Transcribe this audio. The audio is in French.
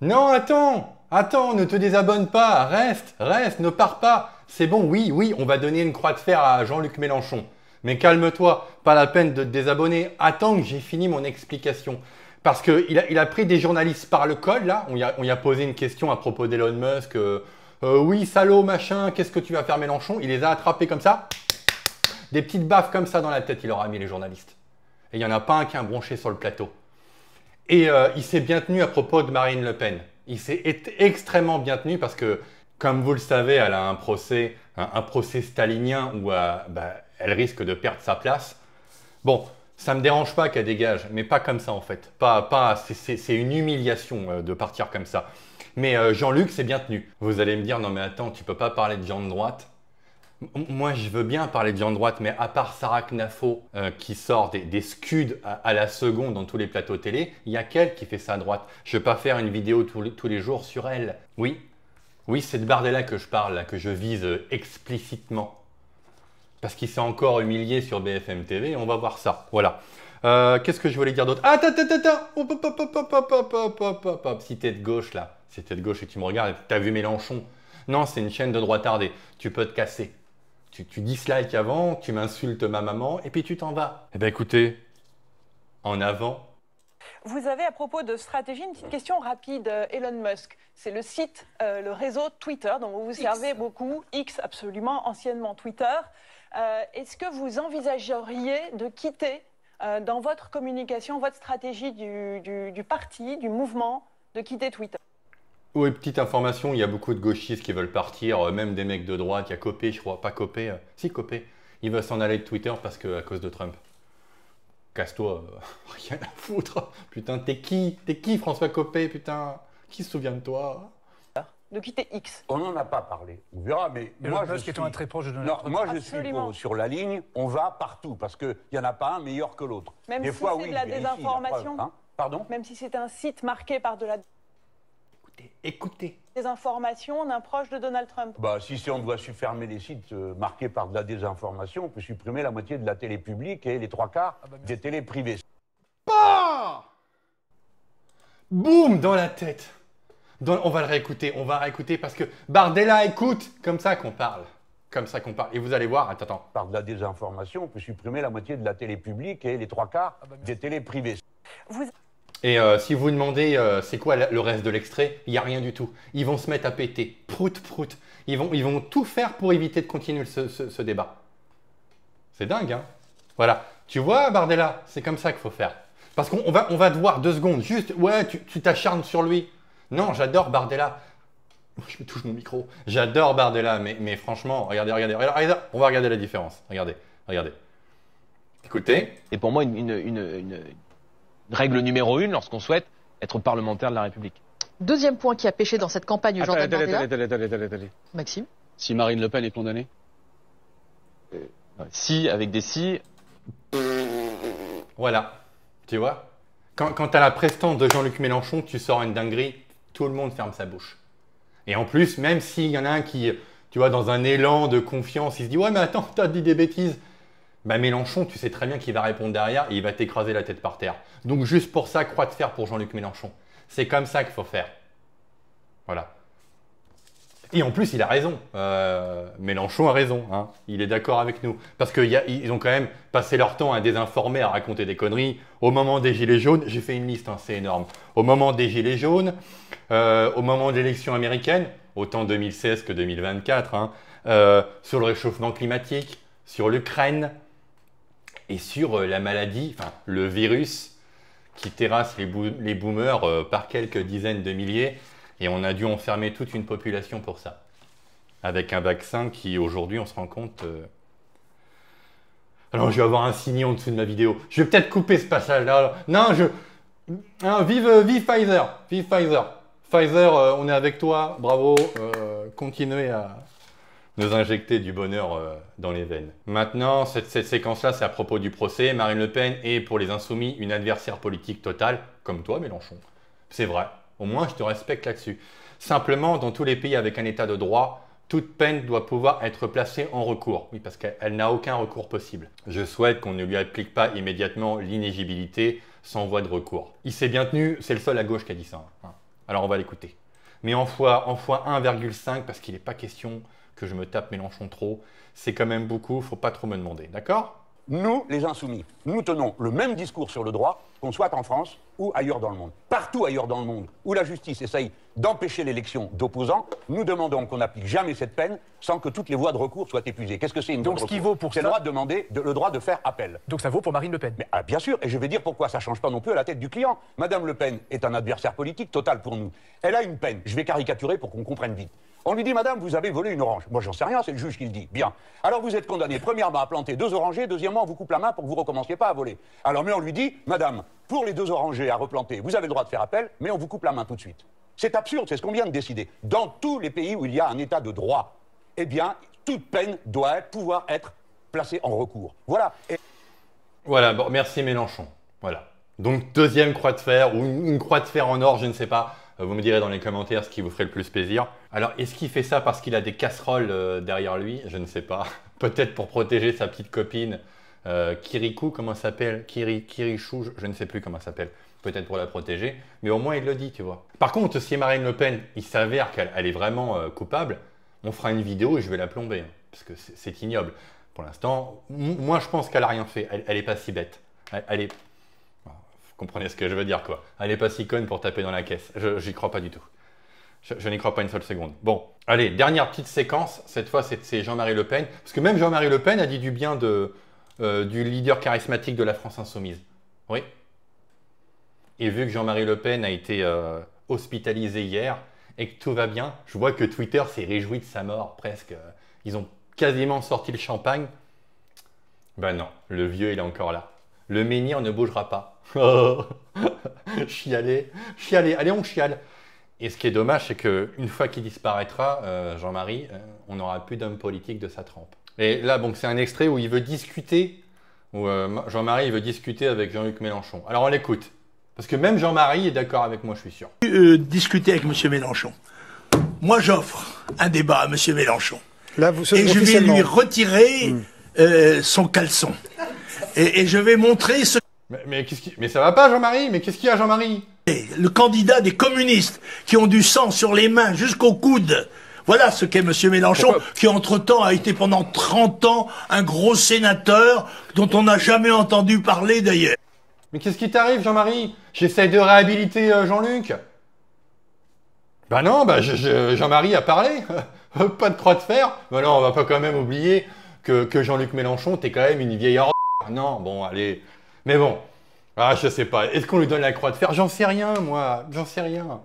Non, attends, ne te désabonne pas, reste, ne pars pas. C'est bon, oui, on va donner une croix de fer à Jean-Luc Mélenchon. Mais calme-toi, pas la peine de te désabonner. Attends que j'ai fini mon explication. Parce qu'il a pris des journalistes par le col, là. On y a posé une question à propos d'Elon Musk. Oui, salaud, machin, qu'est-ce que tu vas faire, Mélenchon? Il les a attrapés comme ça. Des petites baffes comme ça dans la tête, il leur a mis les journalistes. Et il n'y en a pas un qui a bronché sur le plateau. Et il s'est bien tenu à propos de Marine Le Pen. Il s'est extrêmement bien tenu parce que, comme vous le savez, elle a un procès stalinien où elle risque de perdre sa place. Bon, ça ne me dérange pas qu'elle dégage, mais pas comme ça en fait. C'est une humiliation de partir comme ça. Mais Jean-Luc s'est bien tenu. Vous allez me dire, non mais attends, tu peux pas parler de gens de droite. Moi, je veux bien parler de gens de droite, mais à part Sarah Knafo qui sort des scuds à la seconde dans tous les plateaux télé, il y a qu'elle qui fait ça à droite. Je ne vais pas faire une vidéo tous les jours sur elle. Oui, c'est de Bardella que je parle, là, que je vise explicitement. Parce qu'il s'est encore humilié sur BFM TV, on va voir ça. Voilà. Qu'est-ce que je voulais dire d'autre? Ah, attends. Hop. Si t'es de gauche, là, si t'es de gauche et que tu me regardes, t'as vu Mélenchon? Non, c'est une chaîne de droitardés. Tu peux te casser. Tu dislikes avant, tu m'insultes ma maman, et puis tu t'en vas. Eh bien écoutez, en avant. Vous avez à propos de stratégie une petite question rapide, Elon Musk. C'est le site, le réseau Twitter dont vous vous servez beaucoup, X absolument, anciennement Twitter. Est-ce que vous envisageriez de quitter dans votre communication, votre stratégie du parti, du mouvement, de quitter Twitter? Oui, petite information, il y a beaucoup de gauchistes qui veulent partir, même des mecs de droite, il y a Copé, je crois, pas Copé, si Copé, il va s'en aller de Twitter parce que à cause de Trump. Casse-toi, rien à foutre. Putain, t'es qui François Copé, putain? Qui se souvient de toi? De quitter X. On n'en a pas parlé, on verra, mais moi je suis... très proche de Donald Trump. Moi je suis sur la ligne, on va partout, parce qu'il n'y en a pas un meilleur que l'autre. Même si c'est de la désinformation, pardon? Même si c'est un site marqué par de la... Écoutez. Désinformation d'un proche de Donald Trump. Bah, si on doit fermer les sites marqués par de la désinformation, on peut supprimer la moitié de la télé publique et les 3/4 des télés privées. Bah Boum dans la tête. On va le réécouter, parce que Bardella écoute, comme ça qu'on parle. Et vous allez voir, attends. Par de la désinformation, on peut supprimer la moitié de la télé publique et les 3/4 des télés privées. Et si vous demandez c'est quoi le reste de l'extrait, il n'y a rien du tout. Ils vont se mettre à péter, prout. Ils vont tout faire pour éviter de continuer ce débat. C'est dingue, hein? Voilà. Tu vois, Bardella, c'est comme ça qu'il faut faire. Parce qu'on va te voir 2 secondes, juste, ouais, tu t'acharnes sur lui. Non, j'adore Bardella. Je me touche mon micro. J'adore Bardella, mais franchement, regardez, on va regarder la différence. Regardez. Écoutez. Et pour moi, une règle numéro 1 lorsqu'on souhaite être parlementaire de la République. Deuxième point qui a pêché dans cette campagne du Jordan Bardella. Attendez. Maxime. Si Marine Le Pen est condamnée? Si, avec des si. Voilà. Tu vois? Quand tu as la prestance de Jean-Luc Mélenchon, tu sors une dinguerie, tout le monde ferme sa bouche. Et en plus, même s'il y en a un qui, tu vois, dans un élan de confiance, il se dit « Ouais, mais attends, t'as dit des bêtises !» Bah Mélenchon, tu sais très bien qu'il va répondre derrière et il va t'écraser la tête par terre. Donc juste pour ça, croix de fer pour Jean-Luc Mélenchon. C'est comme ça qu'il faut faire. Voilà. Et en plus, il a raison. Mélenchon a raison. Hein. Il est d'accord avec nous. Parce qu'ils ont quand même passé leur temps à désinformer, à raconter des conneries. Au moment des Gilets jaunes, j'ai fait une liste, hein, c'est énorme. Au moment des Gilets jaunes, au moment de l'élection américaine, autant 2016 que 2024, hein, sur le réchauffement climatique, sur l'Ukraine et sur la maladie, enfin le virus qui terrasse les boomers par quelques dizaines de milliers. Et on a dû enfermer toute une population pour ça. Avec un vaccin qui, aujourd'hui, on se rend compte... Alors, je vais avoir un signé en dessous de ma vidéo. Je vais peut-être couper ce passage-là. Non, vive Pfizer. Vive Pfizer. Pfizer, on est avec toi. Bravo. Continuez à nous injecter du bonheur dans les veines. Maintenant, cette séquence-là, c'est à propos du procès. Marine Le Pen est, pour les Insoumis, une adversaire politique totale, comme toi, Mélenchon. C'est vrai. Au moins, je te respecte là-dessus. Simplement, dans tous les pays avec un état de droit, Toute peine doit pouvoir être placée en recours. Oui, parce qu'elle n'a aucun recours possible. Je souhaite qu'on ne lui applique pas immédiatement l'inéligibilité sans voie de recours. Il s'est bien tenu, c'est le seul à gauche qui a dit ça. Hein. Alors on va l'écouter. Mais en fois 1,5, parce qu'il n'est pas question que je me tape Mélenchon trop, c'est quand même beaucoup, faut pas trop me demander, d'accord? Nous, les insoumis, nous tenons le même discours sur le droit, qu'on soit en France ou ailleurs dans le monde. Partout ailleurs dans le monde où la justice essaye d'empêcher l'élection d'opposants, nous demandons qu'on n'applique jamais cette peine sans que toutes les voies de recours soient épuisées. Qu'est-ce que c'est une voie de recours? Donc ce qui vaut pour ça... C'est le droit de faire appel. Donc ça vaut pour Marine Le Pen. Mais, bien sûr, et je vais dire pourquoi ça ne change pas non plus à la tête du client. Madame Le Pen est un adversaire politique total pour nous. Elle a une peine, je vais caricaturer pour qu'on comprenne vite. On lui dit, madame, vous avez volé une orange. Moi, j'en sais rien, c'est le juge qui le dit. Bien. Alors, vous êtes condamné, premièrement, à planter 2 orangers, deuxièmement, on vous coupe la main pour que vous ne recommenciez pas à voler. Alors, mais on lui dit, madame, pour les 2 orangers à replanter, vous avez le droit de faire appel, mais on vous coupe la main tout de suite. C'est absurde, c'est ce qu'on vient de décider. Dans tous les pays où il y a un état de droit, eh bien, toute peine doit pouvoir être placée en recours. Voilà. Voilà, bon, merci Mélenchon. Voilà. Donc, deuxième croix de fer, ou une croix de fer en or, je ne sais pas. Vous me direz dans les commentaires ce qui vous ferait le plus plaisir. Alors, est-ce qu'il fait ça parce qu'il a des casseroles derrière lui? Je ne sais pas. Peut-être pour protéger sa petite copine Kirikou, comment ça s'appelle? Kirichou, je ne sais plus comment ça s'appelle. Peut-être pour la protéger. Mais au moins, il le dit, tu vois. Par contre, si Marine Le Pen, il s'avère qu'elle est vraiment coupable, on fera une vidéo et je vais la plomber. Hein, parce que c'est ignoble. Pour l'instant, moi, je pense qu'elle n'a rien fait. Elle n'est pas si bête. Elle est... Vous comprenez ce que je veux dire, quoi. Elle n'est pas si conne pour taper dans la caisse. J'y crois pas du tout. Je n'y crois pas une seule seconde. Bon, allez, dernière petite séquence. Cette fois, c'est Jean-Marie Le Pen. Parce que même Jean-Marie Le Pen a dit du bien du leader charismatique de la France Insoumise. Oui. Et vu que Jean-Marie Le Pen a été hospitalisé hier et que tout va bien, je vois que Twitter s'est réjoui de sa mort, presque. Ils ont quasiment sorti le champagne. Ben non, le vieux, il est encore là. Le menhir ne bougera pas. Chialer, allez on chiale. Et ce qui est dommage, c'est qu'une fois qu'il disparaîtra, Jean-Marie, on n'aura plus d'homme politique de sa trempe. Et là, bon, c'est un extrait où il veut discuter, où Jean-Marie veut discuter avec Jean-Luc Mélenchon. Alors on l'écoute, parce que même Jean-Marie est d'accord avec moi, je suis sûr. Discuter avec M. Mélenchon. Moi, j'offre un débat à M. Mélenchon. Là, et je vais lui retirer son caleçon. Et je vais montrer ce... Mais ça va pas, Jean-Marie? Mais qu'est-ce qu'il y a, Jean-Marie? Le candidat des communistes qui ont du sang sur les mains jusqu'au coude. Voilà ce qu'est M. Mélenchon, qui entre-temps a été pendant 30 ans un gros sénateur dont on n'a jamais entendu parler d'ailleurs. Mais qu'est-ce qui t'arrive, Jean-Marie? J'essaie de réhabiliter Jean-Luc. Bah non, Jean-Marie a parlé. Pas de croix de fer. Bah non, on va pas quand même oublier que Jean-Luc Mélenchon, t'es quand même une vieille horde. Non, bon, allez... Mais bon, je sais pas. Est-ce qu'on lui donne la croix de fer? J'en sais rien, moi. J'en sais rien.